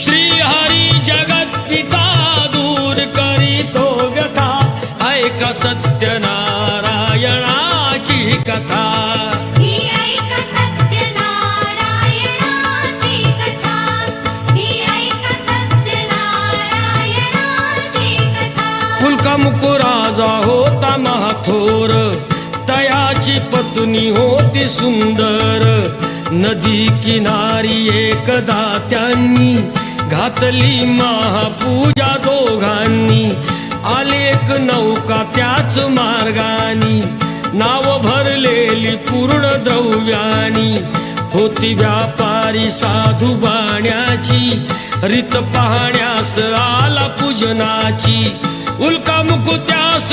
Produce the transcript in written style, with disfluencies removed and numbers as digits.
श्रीहरी जगत पिता दूर करीतो व्यथा ऐका सत्यनारायणाची कथा मुकुराजा होता महाथोर तयाची पत्नी होती सुंदर नदी किनारी एकदा त्यांनी घातली महापूजा दोघांनी आली एक नौका त्याच मार्गानी नाव भरलेली पूर्ण द्रव्यानी होती व्यापारी साधू बाण्याची रीत पाहण्यास आला पूजनाची उल्का मुकुत्यास